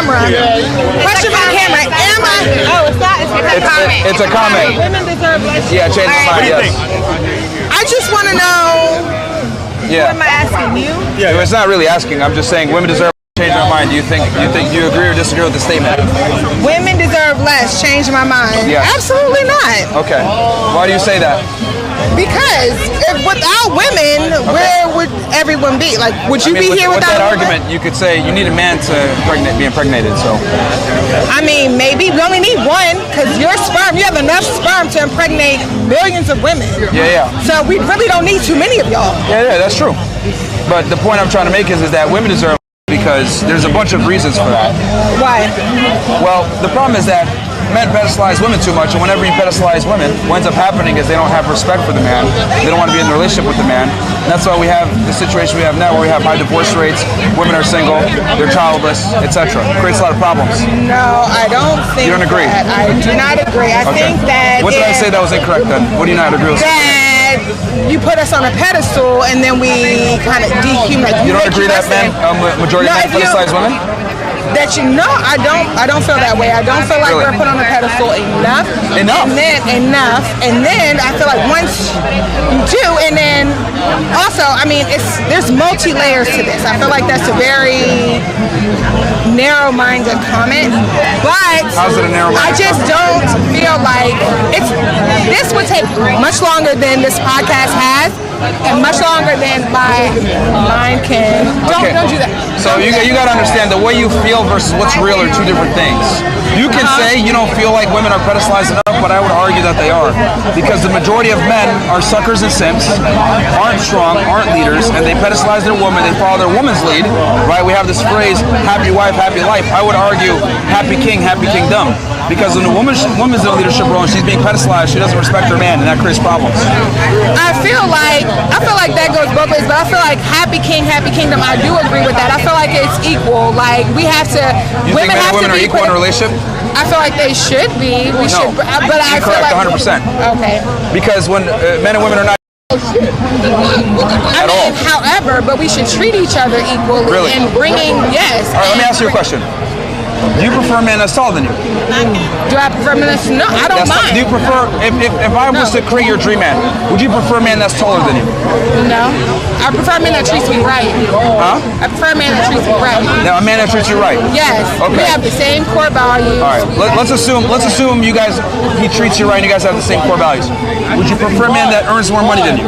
camera. Question for the camera. Am I? Oh, it's not. It's a comment. It's a comment. Women deserve less. Yeah, change my mind. Yes. I just want to know. Yeah. What am I asking you? Yeah, it's not really asking. I'm just saying women deserve. Change my mind. Do you agree or disagree with the statement? Women deserve less. Change my mind. Yes. Absolutely not. Okay. Why do you say that? Because without women, where would everyone be? Like, would you be here without that women? argument? You could say you need a man to be impregnated. So. I mean, maybe we only need one because your sperm, you have enough sperm to impregnate millions of women. Yeah. So we really don't need too many of y'all. Yeah, that's true. But the point I'm trying to make is that women deserve. Because there's a bunch of reasons for that. Why? Well, the problem is that men pedestalize women too much, and whenever you pedestalize women, what ends up happening is they don't have respect for the man. They don't want to be in a relationship with the man. And that's why we have the situation we have now, where we have high divorce rates, women are single, they're childless, etc. It creates a lot of problems. No, I don't think. You don't agree? That. I do not agree. I think that. What did I say that was incorrect then? What do you not agree with? That you put us on a pedestal and then we kind of dehumanize. You don't agree that men, majority of men pedestalize women? That I don't feel that way. I don't feel like we're put on a pedestal enough. And then I feel like once you do, and then also, I mean, there's multi-layers to this. I feel like that's a very narrow-minded comment, but how's it a narrow-minded? I just don't feel like this would take much longer than this podcast has. And much longer than my mind can. Don't do that. So you got to understand the way you feel versus what's real are two different things. You can say you don't feel like women are pedestalized enough, but I would argue that they are. Because the majority of men are suckers and simps, aren't strong, aren't leaders, and they pedestalize their woman, they follow their woman's lead, right? We have this phrase, happy wife, happy life. I would argue, happy king, happy kingdom. Because when a woman's in a leadership role and she's being pedestalized, she doesn't respect her man, and that creates problems. I feel like that goes both ways, but I feel like happy king, happy kingdom, I do agree with that. I feel like it's equal. Like, we have to, you women think have women to are be equal in a relationship? I feel like they should be. We should, but I feel like 100%. Okay. Because when men and women are not I mean, however, but we should treat each other equally. Really? And bringing, yes. All right, let me ask you a question. Do you prefer a man that's taller than you? Do I prefer a man that's... No, I don't mind. Do you prefer... If I was to create your dream man, would you prefer a man that's taller than you? No. I prefer a man that treats me right. Huh? I prefer a man that treats me right. Now, a man that treats you right? Yes. Okay. We have the same core values. All right. Let's assume you guys... He treats you right and you guys have the same core values. Would you prefer a man that earns more money than you?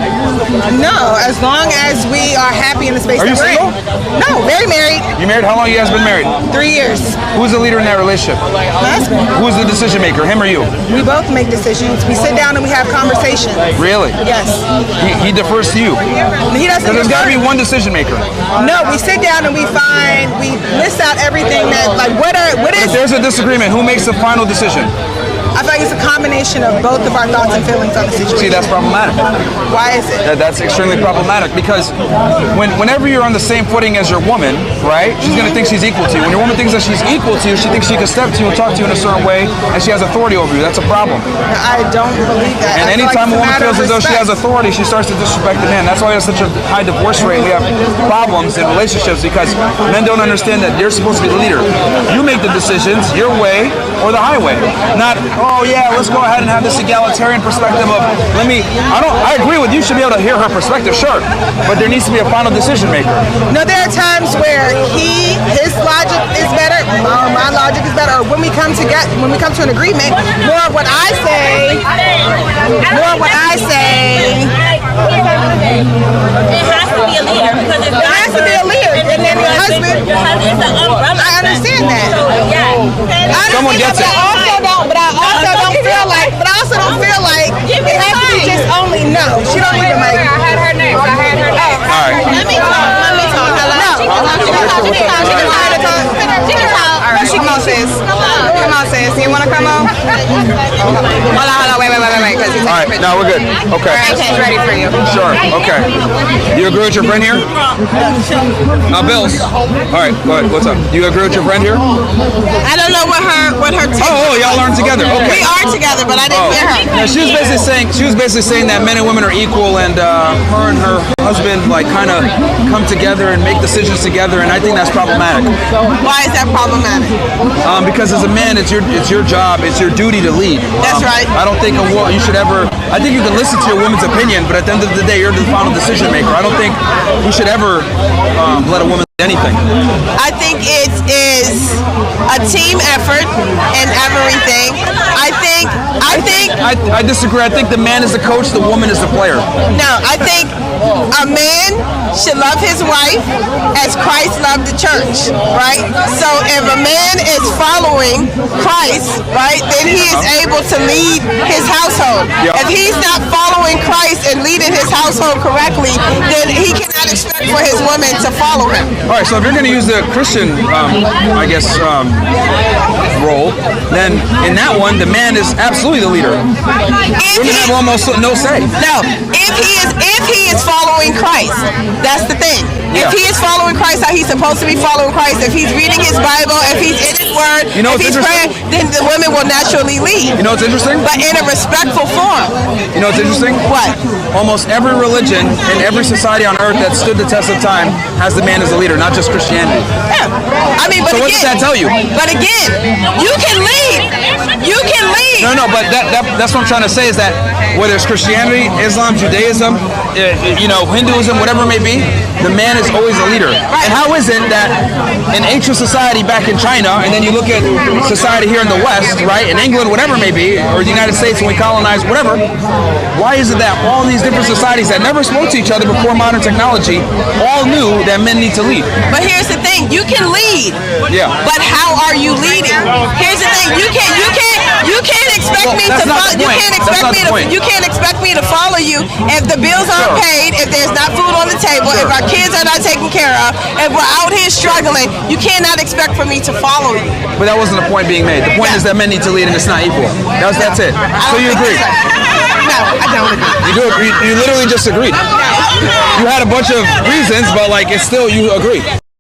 No, as long as we are happy in the space that we're in. Are you single? No, very married. You married? How long you guys been married? 3 years. Who's the leader in that relationship? My husband. Who's the decision maker, him or you? We both make decisions. We sit down and we have conversations. Really? Yes. He defers to you? He doesn't. There's got to be one decision maker. No, we sit down and we list out everything that, like, what is... If there's a disagreement, who makes the final decision? I feel like it's a combination of both of our thoughts and feelings on the situation. See, that's problematic. Why is it? That's extremely problematic because whenever you're on the same footing as your woman, right, she's going to think she's equal to you. When your woman thinks that she's equal to you, she thinks she can step to you and talk to you in a certain way, and she has authority over you. That's a problem. I don't believe that. And anytime a woman feels as though she has authority, she starts to disrespect the man. That's why we have such a high divorce rate. We have problems in relationships because men don't understand that you're supposed to be the leader. You make the decisions your way or the highway, not... Oh yeah, let's go ahead and have this egalitarian perspective of I agree with you, should be able to hear her perspective, sure, but there needs to be a final decision maker. No, there are times where his logic is better, or my logic is better, or when we come to an agreement, more of what I say. It has to be a leader because it has to be a leader, and then your husband. Because it's an umbrella. I understand that. So, yeah. Someone gets it. But I also don't feel like it has to be just only no. She don't even like. I had her name. All right. Let me talk. Hello. She can talk. Come on, sis. You want to come on? Hold on, wait. because he's All right, no, we're good. Okay. he's ready for you. Sure. Okay. You agree with your friend here? Bills. All right. Go ahead. What's up? You agree with your friend here? I don't know what her take. Oh, y'all learn together. Okay. We are together, but I didn't hear her. Yeah, she was basically saying that men and women are equal, and her and her husband like kind of come together and make decisions together, and I think that's problematic. Why is that problematic? Because as a man, it's your job, it's your duty to lead. That's right. I don't think you should ever. I think you can listen to your woman's opinion, but at the end of the day, you're the final decision maker. I don't think you should ever let a woman lead anything. I think it is a team effort and everything. I disagree. I think the man is the coach, the woman is the player. No, I think a man should love his wife as Christ loved the church, right? So if a man is following Christ, right, then he is able to lead his household. Yeah. If he's not following Christ and leading his household correctly, then he cannot expect for his woman to follow him. All right, so if you're going to use the Christian, role, then in that one, the man is absolutely the leader. Women have almost no say. No, if he is following Christ, that's the thing. Yeah. If he is following Christ how he's supposed to be following Christ, if he's reading his Bible, if he's in his word, if he's praying, then the women will naturally lead. You know what's interesting? But in a respectful form. You know what's interesting? What? Almost every religion and every society on earth that stood the test of time has the man as the leader, not just Christianity. Yeah. I mean, but So again, what does that tell you? But again, you can lead. You can lead. No, but that's what I'm trying to say is that whether it's Christianity, Islam, Judaism, Hinduism, whatever it may be, the man is always the leader. And how is it that in ancient society back in China, and then you look at society here in the West, right, in England, whatever it may be, or the United States when we colonized, whatever, why is it that all these different societies that never spoke to each other before modern technology all knew that men need to lead? But here's the thing, you can lead. Yeah. But how are you leading? Here's the thing, you can't expect me to follow. You can't expect me to follow you if the bills aren't paid, if there's not food on the table, if our kids are not taken care of, if we're out here struggling. You cannot expect for me to follow you. But that wasn't the point being made. The point is that men need to lead and it's not equal. That's it. So you agree? No, I don't agree. You do agree? You literally just agreed. You had a bunch of reasons, but it's still you agree.